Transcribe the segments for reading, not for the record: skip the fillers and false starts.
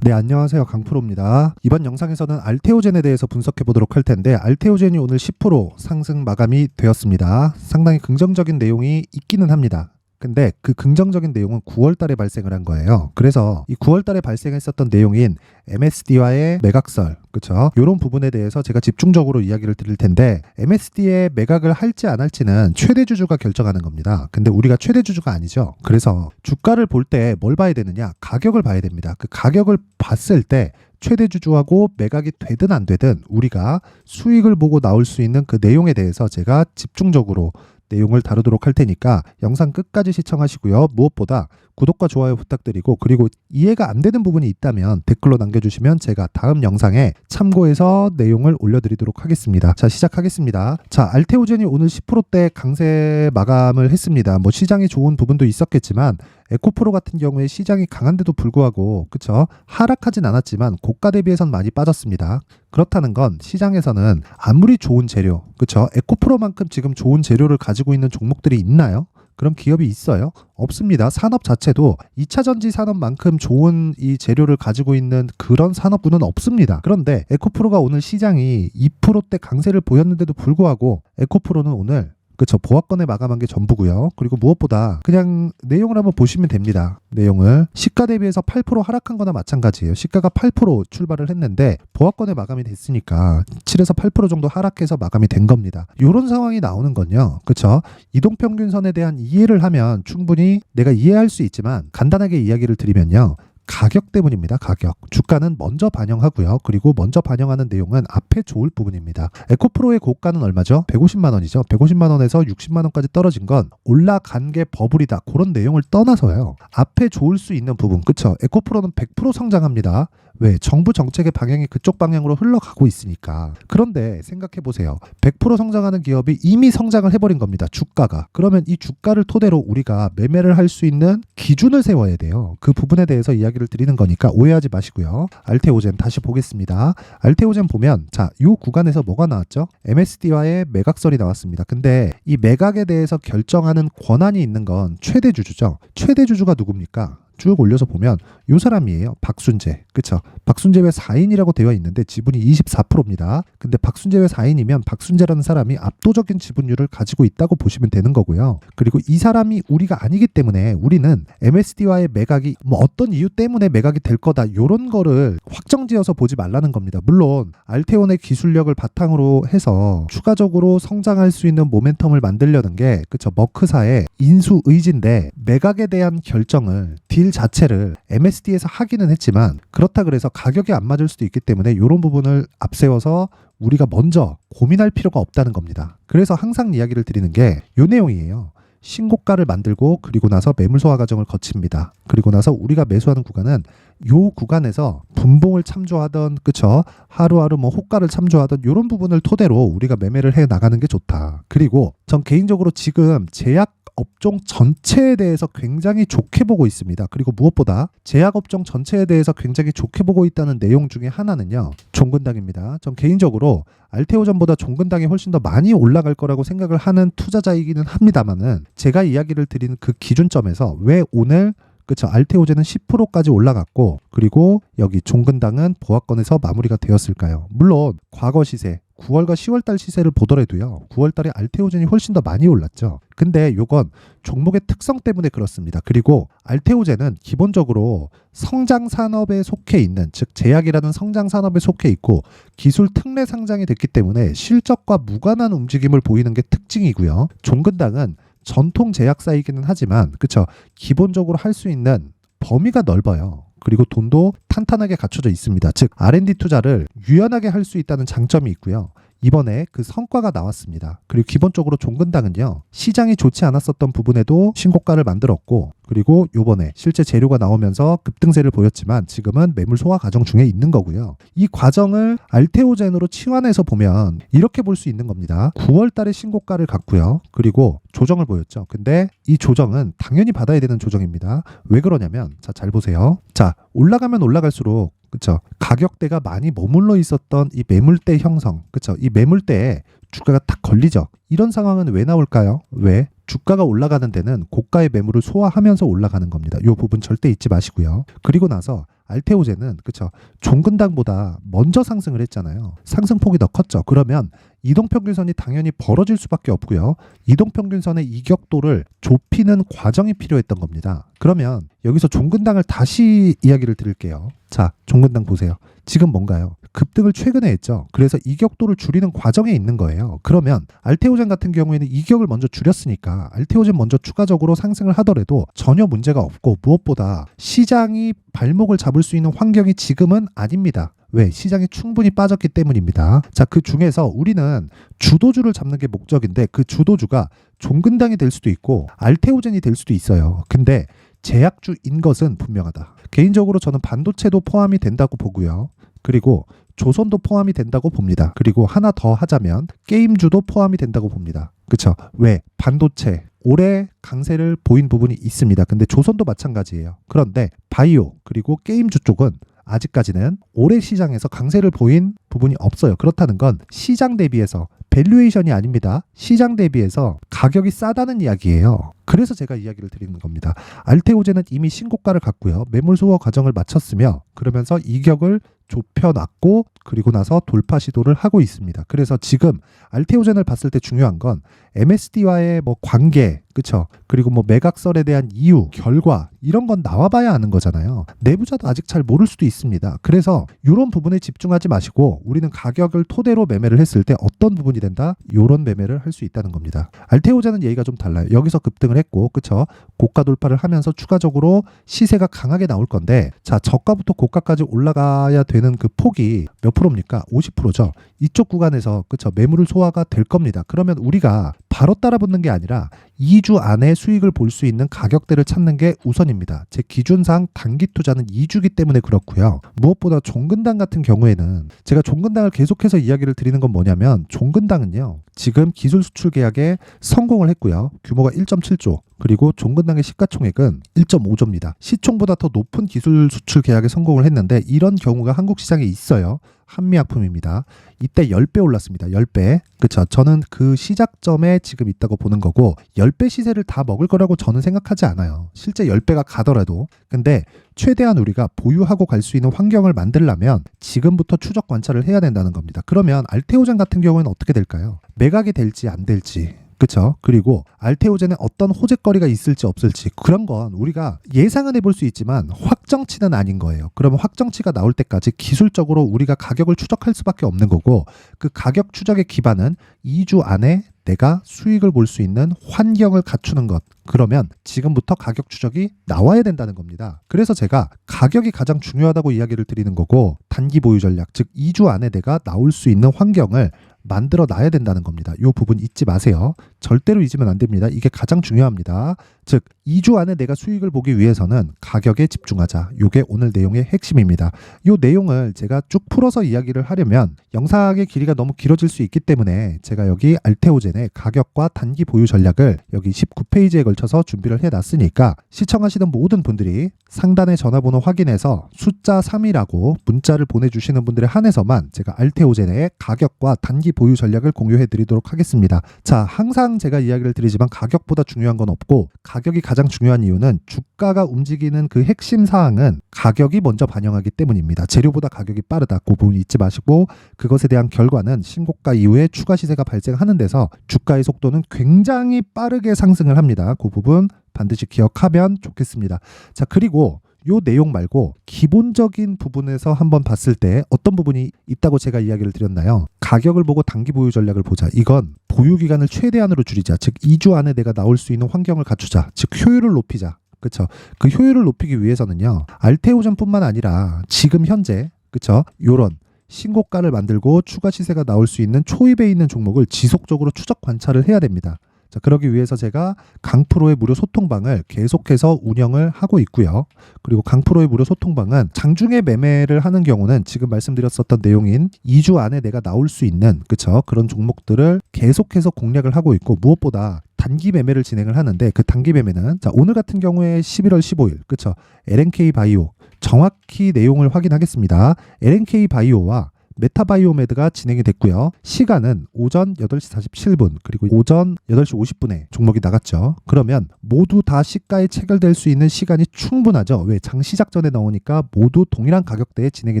네, 안녕하세요. 강프로입니다. 이번 영상에서는 알테오젠에 대해서 분석해 보도록 할 텐데, 알테오젠이 오늘 10% 상승 마감이 되었습니다. 상당히 긍정적인 내용이 있기는 합니다. 근데 그 긍정적인 내용은 9월 달에 발생을 한 거예요. 그래서 이 9월 달에 발생했었던 내용인 MSD와의 매각설, 그쵸? 이런 부분에 대해서 제가 집중적으로 이야기를 드릴 텐데, MSD에 매각을 할지 안 할지는 최대 주주가 결정하는 겁니다. 근데 우리가 최대 주주가 아니죠. 그래서 주가를 볼 때 뭘 봐야 되느냐? 가격을 봐야 됩니다. 그 가격을 봤을 때 최대 주주하고 매각이 되든 안 되든 우리가 수익을 보고 나올 수 있는 그 내용에 대해서 제가 집중적으로 내용을 다루도록 할 테니까 영상 끝까지 시청하시고요. 무엇보다 구독과 좋아요 부탁드리고, 그리고 이해가 안 되는 부분이 있다면 댓글로 남겨주시면 제가 다음 영상에 참고해서 내용을 올려드리도록 하겠습니다. 자, 시작하겠습니다. 자, 알테오젠이 오늘 10%대 강세 마감을 했습니다. 뭐 시장이 좋은 부분도 있었겠지만 에코프로 같은 경우에 시장이 강한데도 불구하고, 그쵸, 하락하진 않았지만 고가 대비해선 많이 빠졌습니다. 그렇다는 건 시장에서는 아무리 좋은 재료, 그쵸, 에코프로만큼 지금 좋은 재료를 가지고 있는 종목들이 있나요? 그런 기업이 있어요? 없습니다. 산업 자체도 2차 전지 산업만큼 좋은 이 재료를 가지고 있는 그런 산업군은 없습니다. 그런데 에코프로가 오늘 시장이 2%대 강세를 보였는데도 불구하고 에코프로는 오늘, 그쵸, 보합권에 마감한 게 전부고요. 그리고 무엇보다 그냥 내용을 한번 보시면 됩니다. 내용을 시가 대비해서 8% 하락한 거나 마찬가지예요. 시가가 8% 출발을 했는데 보합권에 마감이 됐으니까 7에서 8% 정도 하락해서 마감이 된 겁니다. 이런 상황이 나오는 건요, 그쵸, 이동평균선에 대한 이해를 하면 충분히 내가 이해할 수 있지만, 간단하게 이야기를 드리면요, 가격 때문입니다. 가격. 주가는 먼저 반영하고요. 그리고 먼저 반영하는 내용은 앞에 좋을 부분입니다. 에코프로의 고가는 얼마죠? 150만 원이죠. 150만 원에서 60만 원까지 떨어진 건 올라간 게 버블이다, 그런 내용을 떠나서요, 앞에 좋을 수 있는 부분, 그쵸? 에코프로는 100% 성장합니다. 왜? 정부 정책의 방향이 그쪽 방향으로 흘러가고 있으니까. 그런데 생각해보세요. 100% 성장하는 기업이 이미 성장을 해버린 겁니다. 주가가. 그러면 이 주가를 토대로 우리가 매매를 할 수 있는 기준을 세워야 돼요. 그 부분에 대해서 이야기를 드리는 거니까 오해하지 마시고요. 알테오젠 다시 보겠습니다. 알테오젠 보면, 자, 이 구간에서 뭐가 나왔죠? MSD와의 매각설이 나왔습니다. 근데 이 매각에 대해서 결정하는 권한이 있는 건 최대 주주죠. 최대 주주가 누굽니까? 쭉 올려서 보면 이 사람이에요. 박순재. 그쵸? 박순재 외 4인이라고 되어 있는데 지분이 24%입니다. 근데 박순재 외 4인이면 박순재라는 사람이 압도적인 지분율을 가지고 있다고 보시면 되는 거고요. 그리고 이 사람이 우리가 아니기 때문에 우리는 MSD와의 매각이 뭐 어떤 이유 때문에 매각이 될 거다, 요런 거를 확정지어서 보지 말라는 겁니다. 물론 알테온의 기술력을 바탕으로 해서 추가적으로 성장할 수 있는 모멘텀을 만들려는 게, 그쵸, 머크사의 인수 의지인데, 매각에 대한 결정을, 딜 자체를 MSD에서 하기는 했지만 그렇다 그래서 가격이 안 맞을 수도 있기 때문에 이런 부분을 앞세워서 우리가 먼저 고민할 필요가 없다는 겁니다. 그래서 항상 이야기를 드리는 게 이 내용이에요. 신고가를 만들고 그리고 나서 매물 소화 과정을 거칩니다. 그리고 나서 우리가 매수하는 구간은 요 구간에서 분봉을 참조하던, 그쵸, 하루하루 뭐 호가를 참조하던 이런 부분을 토대로 우리가 매매를 해 나가는 게 좋다. 그리고 전 개인적으로 지금 제약 업종 전체에 대해서 굉장히 좋게 보고 있습니다. 그리고 무엇보다 제약업종 전체에 대해서 굉장히 좋게 보고 있다는 내용 중에 하나는요, 종근당입니다. 전 개인적으로 알테오전보다 종근당이 훨씬 더 많이 올라갈 거라고 생각을 하는 투자자이기는 합니다만은, 제가 이야기를 드리는 그 기준점에서 왜 오늘, 그쵸, 알테오젠은 10%까지 올라갔고 그리고 여기 종근당은 보합권에서 마무리가 되었을까요? 물론 과거 시세, 9월과 10월달 시세를 보더라도요, 9월달에 알테오젠이 훨씬 더 많이 올랐죠. 근데 요건 종목의 특성 때문에 그렇습니다. 그리고 알테오젠은 기본적으로 성장 산업에 속해 있는, 즉 제약이라는 성장 산업에 속해 있고 기술 특례 상장이 됐기 때문에 실적과 무관한 움직임을 보이는 게 특징이고요. 종근당은 전통 제약사이기는 하지만, 그쵸, 기본적으로 할 수 있는 범위가 넓어요. 그리고 돈도 탄탄하게 갖춰져 있습니다. 즉 R&D 투자를 유연하게 할 수 있다는 장점이 있고요. 이번에 그 성과가 나왔습니다. 그리고 기본적으로 종근당은요, 시장이 좋지 않았었던 부분에도 신고가를 만들었고, 그리고 요번에 실제 재료가 나오면서 급등세를 보였지만 지금은 매물 소화 과정 중에 있는 거고요. 이 과정을 알테오젠으로 치환해서 보면 이렇게 볼 수 있는 겁니다. 9월 달에 신고가를 갔고요. 그리고 조정을 보였죠. 근데 이 조정은 당연히 받아야 되는 조정입니다. 왜 그러냐면, 자, 잘 보세요. 자, 올라가면 올라갈수록, 그쵸, 가격대가 많이 머물러 있었던 이 매물대 형성, 그쵸, 이 매물대에 주가가 탁 걸리죠. 이런 상황은 왜 나올까요? 왜? 주가가 올라가는 데는 고가의 매물을 소화하면서 올라가는 겁니다. 이 부분 절대 잊지 마시고요. 그리고 나서 알테오젠은 그쵸 종근당보다 먼저 상승을 했잖아요. 상승폭이 더 컸죠. 그러면 이동평균선이 당연히 벌어질 수밖에 없고요. 이동평균선의 이격도를 좁히는 과정이 필요했던 겁니다. 그러면 여기서 종근당을 다시 이야기를 드릴게요. 자, 종근당 보세요. 지금 뭔가요? 급등을 최근에 했죠. 그래서 이격도를 줄이는 과정에 있는 거예요. 그러면 알테오젠 같은 경우에는 이격을 먼저 줄였으니까 알테오젠 먼저 추가적으로 상승을 하더라도 전혀 문제가 없고, 무엇보다 시장이 발목을 잡을 수 있는 환경이 지금은 아닙니다. 왜? 시장이 충분히 빠졌기 때문입니다. 자, 그 중에서 우리는 주도주를 잡는 게 목적인데, 그 주도주가 종근당이 될 수도 있고 알테오젠이 될 수도 있어요. 근데 제약주인 것은 분명하다. 개인적으로 저는 반도체도 포함이 된다고 보고요. 그리고 조선도 포함이 된다고 봅니다. 그리고 하나 더 하자면 게임주도 포함이 된다고 봅니다. 그쵸? 왜? 반도체 올해 강세를 보인 부분이 있습니다. 근데 조선도 마찬가지예요. 그런데 바이오 그리고 게임주 쪽은 아직까지는 올해 시장에서 강세를 보인 부분이 없어요. 그렇다는 건 시장 대비해서, 밸류에이션이 아닙니다. 시장 대비해서 가격이 싸다는 이야기예요. 그래서 제가 이야기를 드리는 겁니다. 알테오젠은 이미 신고가를 갔고요. 매물 소화 과정을 마쳤으며, 그러면서 이격을 좁혀놨고, 그리고 나서 돌파 시도를 하고 있습니다. 그래서 지금 알테오젠을 봤을 때 중요한 건 MSD와의 뭐 관계, 그쵸? 그리고 뭐 매각설에 대한 이유, 결과, 이런 건 나와봐야 아는 거잖아요. 내부자도 아직 잘 모를 수도 있습니다. 그래서 이런 부분에 집중하지 마시고, 우리는 가격을 토대로 매매를 했을 때 어떤 부분이 된다? 이런 매매를 할 수 있다는 겁니다. 알테오젠은 얘기가 좀 달라요. 여기서 급등을 했고, 그쵸? 고가 돌파를 하면서 추가적으로 시세가 강하게 나올 건데, 자, 저가부터 고가까지 올라가야 되는 그 폭이 몇 프로입니까? 50%죠. 이쪽 구간에서 그쵸? 매물을 소화가 될 겁니다. 그러면 우리가 바로 따라붙는 게 아니라 2주 안에 수익을 볼 수 있는 가격대를 찾는 게 우선입니다. 제 기준상 단기 투자는 2주기 때문에 그렇고요. 무엇보다 종근당 같은 경우에는, 제가 종근당을 계속해서 이야기를 드리는 건 뭐냐면, 종근당은요 지금 기술 수출 계약에 성공을 했고요. 규모가 1.7조, 그리고 종근당의 시가총액은 1.5조입니다. 시총보다 더 높은 기술 수출 계약에 성공을 했는데, 이런 경우가 한국 시장에 있어요. 한미약품입니다. 이때 10배 올랐습니다. 10배. 그쵸? 저는 그 시작점에 지금 있다고 보는 거고, 10배 시세를 다 먹을 거라고 저는 생각하지 않아요. 실제 10배가 가더라도. 근데 최대한 우리가 보유하고 갈 수 있는 환경을 만들려면 지금부터 추적 관찰을 해야 된다는 겁니다. 그러면 알테오젠 같은 경우에는 어떻게 될까요? 매각이 될지 안 될지. 그쵸? 그리고 알테오젠에 어떤 호재거리가 있을지 없을지, 그런 건 우리가 예상은 해볼 수 있지만 확정치는 아닌 거예요. 그러면 확정치가 나올 때까지 기술적으로 우리가 가격을 추적할 수밖에 없는 거고, 그 가격 추적의 기반은 2주 안에 내가 수익을 볼 수 있는 환경을 갖추는 것. 그러면 지금부터 가격 추적이 나와야 된다는 겁니다. 그래서 제가 가격이 가장 중요하다고 이야기를 드리는 거고, 단기 보유 전략, 즉 2주 안에 내가 나올 수 있는 환경을 만들어 놔야 된다는 겁니다. 이 부분 잊지 마세요. 절대로 잊으면 안 됩니다. 이게 가장 중요합니다. 즉 2주 안에 내가 수익을 보기 위해서는 가격에 집중하자. 이게 오늘 내용의 핵심입니다. 이 내용을 제가 쭉 풀어서 이야기를 하려면 영상의 길이가 너무 길어질 수 있기 때문에 제가 여기 알테오젠의 가격과 단기 보유 전략을 여기 19페이지에 걸쳐서 준비를 해놨으니까, 시청하시는 모든 분들이 상단의 전화번호 확인해서 숫자 3이라고 문자를 보내주시는 분들에 한해서만 제가 알테오젠의 가격과 단기 보유 전략을 공유해 드리도록 하겠습니다. 자, 항상 제가 이야기를 드리지만 가격보다 중요한 건 없고, 가격이 가장 중요한 이유는 주가가 움직이는 그 핵심 사항은 가격이 먼저 반영하기 때문입니다. 재료보다 가격이 빠르다. 그 부분 잊지 마시고, 그것에 대한 결과는 신고가 이후에 추가 시세가 발생하는 데서 주가의 속도는 굉장히 빠르게 상승을 합니다. 그 부분 반드시 기억하면 좋겠습니다. 자, 그리고 요 내용 말고 기본적인 부분에서 한번 봤을 때 어떤 부분이 있다고 제가 이야기를 드렸나요? 가격을 보고 단기 보유 전략을 보자. 이건 보유 기간을 최대한으로 줄이자. 즉 2주 안에 내가 나올 수 있는 환경을 갖추자. 즉 효율을 높이자. 그쵸? 그 효율을 높이기 위해서는요, 알테오젠뿐만 아니라 지금 현재, 그쵸? 요런 신고가를 만들고 추가 시세가 나올 수 있는 초입에 있는 종목을 지속적으로 추적 관찰을 해야 됩니다. 자, 그러기 위해서 제가 강프로의 무료 소통방을 계속해서 운영을 하고 있고요. 그리고 강프로의 무료 소통방은 장중에 매매를 하는 경우는 지금 말씀드렸었던 내용인 2주 안에 내가 나올 수 있는, 그쵸? 그런 종목들을 계속해서 공략을 하고 있고, 무엇보다 단기 매매를 진행을 하는데, 그 단기 매매는, 자, 오늘 같은 경우에 11월 15일, 그쵸? LNK 바이오 정확히 내용을 확인하겠습니다. LNK 바이오와 메타바이오메드가 진행이 됐고요. 시간은 오전 8시 47분 그리고 오전 8시 50분에 종목이 나갔죠. 그러면 모두 다 시가에 체결될 수 있는 시간이 충분하죠. 왜? 장 시작 전에 나오니까 모두 동일한 가격대에 진행이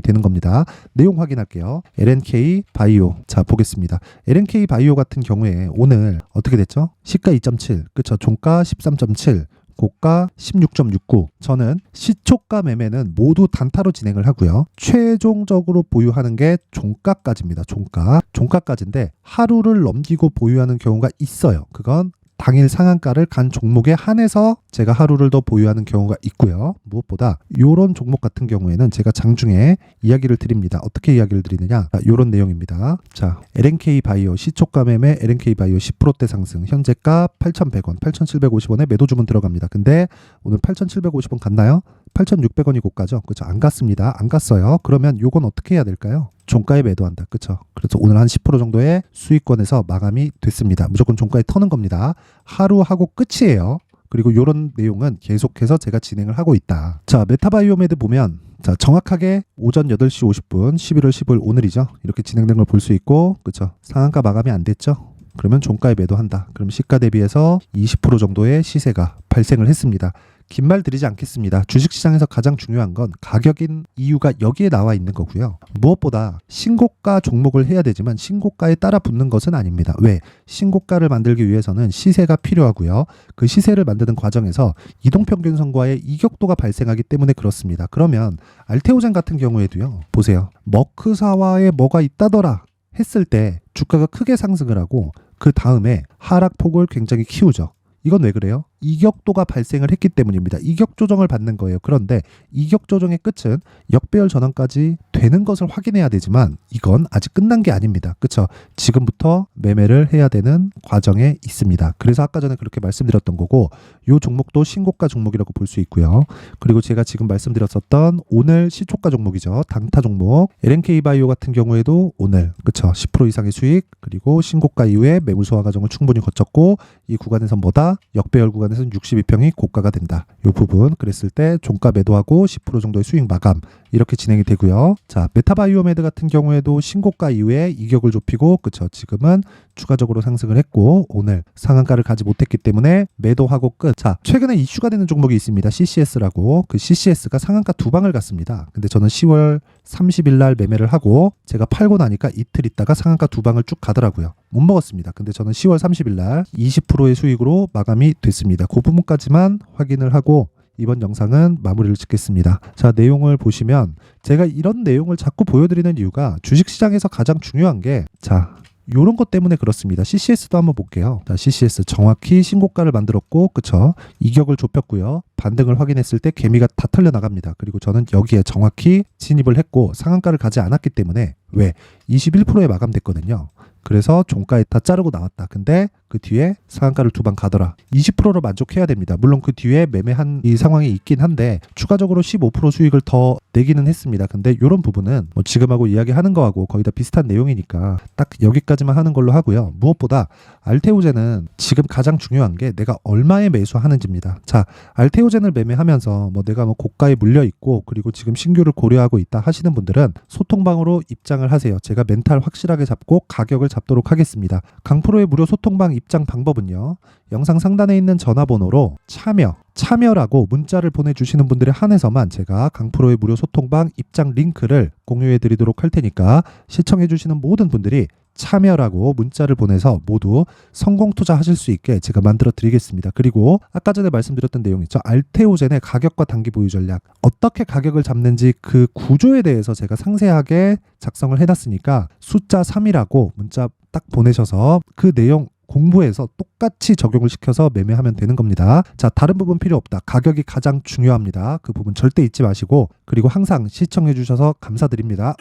되는 겁니다. 내용 확인할게요. LNK 바이오. 자, 보겠습니다. LNK 바이오 같은 경우에 오늘 어떻게 됐죠? 시가 2.7, 그쵸? 종가 13.7, 고가 16.69. 저는 시초가 매매는 모두 단타로 진행을 하고요. 최종적으로 보유하는 게 종가까지입니다. 종가까지인데 하루를 넘기고 보유하는 경우가 있어요. 그건 당일 상한가를 간 종목에 한해서 제가 하루를 더 보유하는 경우가 있고요. 무엇보다 이런 종목 같은 경우에는 제가 장중에 이야기를 드립니다. 어떻게 이야기를 드리느냐? 이런 내용입니다. 자, LNK 바이오 시초가 매매 LNK 바이오 10%대 상승 현재가 8,100원, 8,750원에 매도 주문 들어갑니다. 근데 오늘 8,750원 갔나요? 8,600원이 고가죠. 그렇죠? 안 갔습니다. 안 갔어요. 그러면 요건 어떻게 해야 될까요? 종가에 매도한다. 그렇죠? 그래서 오늘 한 10% 정도의 수익권에서 마감이 됐습니다. 무조건 종가에 터는 겁니다. 하루 하고 끝이에요. 그리고 이런 내용은 계속해서 제가 진행을 하고 있다. 자, 메타바이오메드 보면 자, 정확하게 오전 8시 50분 11월 15일 오늘이죠. 이렇게 진행된 걸 볼 수 있고, 그렇죠? 상한가 마감이 안 됐죠. 그러면 종가에 매도한다. 그럼 시가 대비해서 20% 정도의 시세가 발생을 했습니다. 긴 말 드리지 않겠습니다. 주식시장에서 가장 중요한 건 가격인 이유가 여기에 나와 있는 거고요. 무엇보다 신고가 종목을 해야 되지만 신고가에 따라 붙는 것은 아닙니다. 왜? 신고가를 만들기 위해서는 시세가 필요하고요. 그 시세를 만드는 과정에서 이동평균선과의 이격도가 발생하기 때문에 그렇습니다. 그러면 알테오젠 같은 경우에도요. 보세요. 머크사와에 뭐가 있다더라 했을 때 주가가 크게 상승을 하고 그 다음에 하락폭을 굉장히 키우죠. 이건 왜 그래요? 이격도가 발생을 했기 때문입니다. 이격 조정을 받는 거예요. 그런데 이격 조정의 끝은 역배열 전환까지 되는 것을 확인해야 되지만 이건 아직 끝난 게 아닙니다. 그렇죠? 지금부터 매매를 해야 되는 과정에 있습니다. 그래서 아까 전에 그렇게 말씀드렸던 거고 이 종목도 신고가 종목이라고 볼 수 있고요. 그리고 제가 지금 말씀드렸었던 오늘 시초가 종목이죠. 당타 종목 LNK 바이오 같은 경우에도 오늘 그렇죠? 10% 이상의 수익 그리고 신고가 이후에 매물 소화 과정을 충분히 거쳤고 이 구간에서 뭐다? 역배열 구간에서는 62평이 고가가 된다. 이 부분 그랬을 때 종가 매도하고 10% 정도의 수익 마감 이렇게 진행이 되고요. 자, 메타바이오메드 같은 경우에도 신고가 이후에 이격을 좁히고 그쵸 지금은 추가적으로 상승을 했고 오늘 상한가를 가지 못했기 때문에 매도하고 끝. 자, 최근에 이슈가 되는 종목이 있습니다. CCS라고. 그 CCS가 상한가 두 방을 갔습니다. 근데 저는 10월 30일 날 매매를 하고 제가 팔고 나니까 이틀 있다가 상한가 두 방을 쭉 가더라고요. 못 먹었습니다. 근데 저는 10월 30일 날 20%의 수익으로 마감이 됐습니다. 그 부분까지만 확인을 하고 이번 영상은 마무리를 짓겠습니다. 자, 내용을 보시면 제가 이런 내용을 자꾸 보여드리는 이유가 주식시장에서 가장 중요한 게 자, 요런 것 때문에 그렇습니다. CCS도 한번 볼게요. 자, CCS 정확히 신고가를 만들었고 그쵸? 이격을 좁혔고요. 반등을 확인했을 때 개미가 다 털려 나갑니다. 그리고 저는 여기에 정확히 진입을 했고 상한가를 가지 않았기 때문에 왜? 21%에 마감됐거든요. 그래서 종가에 다 자르고 나왔다. 근데 그 뒤에 상한가를 두 방 가더라. 20%로 만족해야 됩니다. 물론 그 뒤에 매매한 이 상황이 있긴 한데 추가적으로 15% 수익을 더 내기는 했습니다. 근데 이런 부분은 뭐 지금하고 이야기하는 거하고 거의 다 비슷한 내용이니까 딱 여기까지만 하는 걸로 하고요. 무엇보다 알테오젠은 지금 가장 중요한 게 내가 얼마에 매수하는지입니다. 자, 알테오젠을 매매하면서 뭐 내가 뭐 고가에 물려 있고 그리고 지금 신규를 고려하고 있다 하시는 분들은 소통방으로 입장을 하세요. 제가 멘탈 확실하게 잡고 가격을 잡도록 하겠습니다. 강프로의 무료 소통방 입장 방법은요. 영상 상단에 있는 전화번호로 참여라고 문자를 보내주시는 분들에 한해서만 제가 강프로의 무료 소통방 입장 링크를 공유해 드리도록 할 테니까 시청해 주시는 모든 분들이 참여라고 문자를 보내서 모두 성공 투자하실 수 있게 제가 만들어 드리겠습니다. 그리고 아까 전에 말씀드렸던 내용 있죠. 알테오젠의 가격과 단기 보유 전략 어떻게 가격을 잡는지 그 구조에 대해서 제가 상세하게 작성을 해놨으니까 숫자 3이라고 문자 딱 보내셔서 그 내용 공부해서 똑같이 적용을 시켜서 매매하면 되는 겁니다. 자, 다른 부분 필요 없다. 가격이 가장 중요합니다. 그 부분 절대 잊지 마시고 그리고 항상 시청해 주셔서 감사드립니다.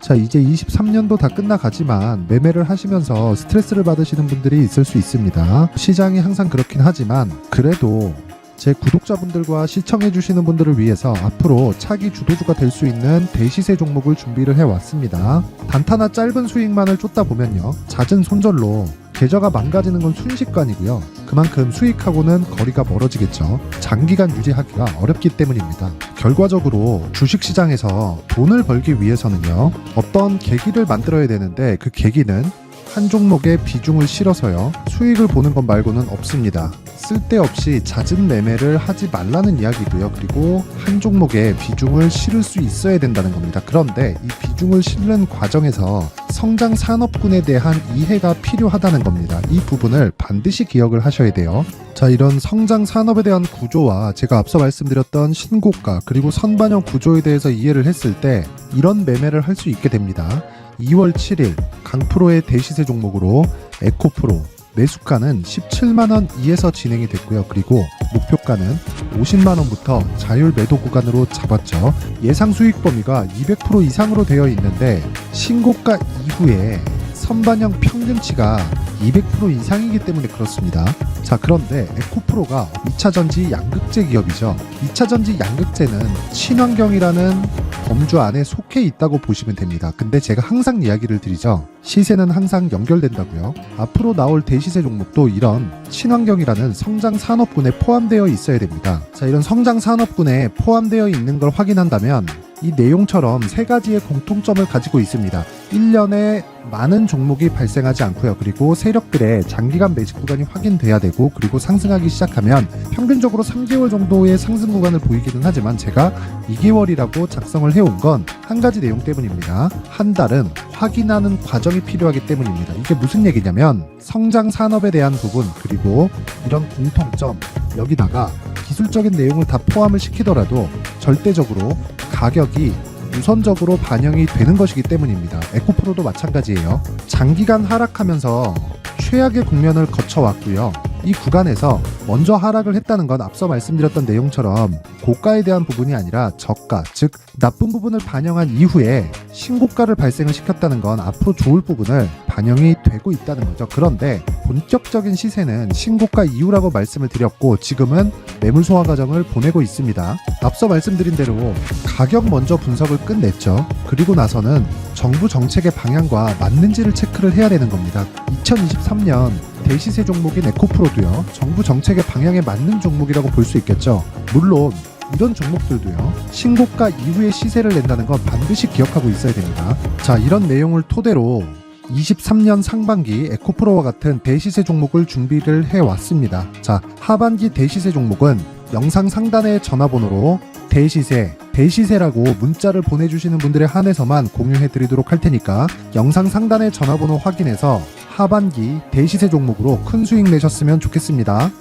자, 이제 23년도 다 끝나가지만 매매를 하시면서 스트레스를 받으시는 분들이 있을 수 있습니다. 시장이 항상 그렇긴 하지만 그래도 제 구독자분들과 시청해주시는 분들을 위해서 앞으로 차기 주도주가 될 수 있는 대시세 종목을 준비를 해왔습니다. 단타나 짧은 수익만을 쫓다 보면요. 잦은 손절로 계좌가 망가지는 건 순식간이고요. 그만큼 수익하고는 거리가 멀어지겠죠. 장기간 유지하기가 어렵기 때문입니다. 결과적으로 주식시장에서 돈을 벌기 위해서는요, 어떤 계기를 만들어야 되는데 그 계기는 한 종목에 비중을 실어서요, 수익을 보는 것 말고는 없습니다. 쓸데없이 잦은 매매를 하지 말라는 이야기고요. 그리고 한 종목에 비중을 실을 수 있어야 된다는 겁니다. 그런데 이 비중을 실는 과정에서 성장 산업군에 대한 이해가 필요하다는 겁니다. 이 부분을 반드시 기억을 하셔야 돼요. 자, 이런 성장 산업에 대한 구조와 제가 앞서 말씀드렸던 신고가 그리고 선반영 구조에 대해서 이해를 했을 때 이런 매매를 할 수 있게 됩니다. 2월 7일 강프로의 대시세 종목으로 에코프로 매수가는 17만원 이에서 진행이 됐고요. 그리고 목표가는 50만원부터 자율 매도 구간으로 잡았죠. 예상 수익 범위가 200% 이상으로 되어 있는데 신고가 이후에 선반영 평균치가 200% 이상이기 때문에 그렇습니다. 자, 그런데 에코프로가 2차전지 양극재 기업이죠. 2차전지 양극재는 친환경이라는 범주 안에 속해 있다고 보시면 됩니다. 근데 제가 항상 이야기를 드리죠. 시세는 항상 연결된다고요. 앞으로 나올 대시세 종목도 이런 친환경이라는 성장 산업군에 포함되어 있어야 됩니다. 자, 이런 성장 산업군에 포함되어 있는 걸 확인한다면 이 내용처럼 세 가지의 공통점을 가지고 있습니다. 1년에 많은 종목이 발생하지 않고요. 그리고 세력들의 장기간 매집 구간이 확인돼야 되고, 그리고 상승하기 시작하면 평균적으로 3개월 정도의 상승 구간을 보이기는 하지만 제가 2개월이라고 작성을 해온 건 한 가지 내용 때문입니다. 한 달은 확인하는 과정이 필요하기 때문입니다. 이게 무슨 얘기냐면 성장 산업에 대한 부분, 그리고 이런 공통점, 여기다가 기술적인 내용을 다 포함을 시키더라도 절대적으로 가격이 우선적으로 반영이 되는 것이기 때문입니다. 에코프로도 마찬가지예요. 장기간 하락하면서 최악의 국면을 거쳐왔고요. 이 구간에서 먼저 하락을 했다는 건 앞서 말씀드렸던 내용처럼 고가에 대한 부분이 아니라 저가, 즉 나쁜 부분을 반영한 이후에 신고가를 발생을 시켰다는 건 앞으로 좋을 부분을 반영이 되고 있다는 거죠. 그런데 본격적인 시세는 신고가 이후라고 말씀을 드렸고, 지금은 매물 소화 과정을 보내고 있습니다. 앞서 말씀드린 대로 가격 먼저 분석을 끝냈죠. 그리고 나서는 정부 정책의 방향과 맞는지를 체크를 해야 되는 겁니다. 2023년 대시세 종목인 에코프로도요, 정부 정책의 방향에 맞는 종목이라고 볼 수 있겠죠. 물론 이런 종목들도요, 신고가 이후에 시세를 낸다는 건 반드시 기억하고 있어야 됩니다. 자, 이런 내용을 토대로 23년 상반기 에코프로와 같은 대시세 종목을 준비를 해왔습니다. 자, 하반기 대시세 종목은 영상 상단의 전화번호로 대시세라고 문자를 보내주시는 분들에 한해서만 공유해드리도록 할 테니까 영상 상단의 전화번호 확인해서 하반기 대시세 종목으로 큰 수익 내셨으면 좋겠습니다.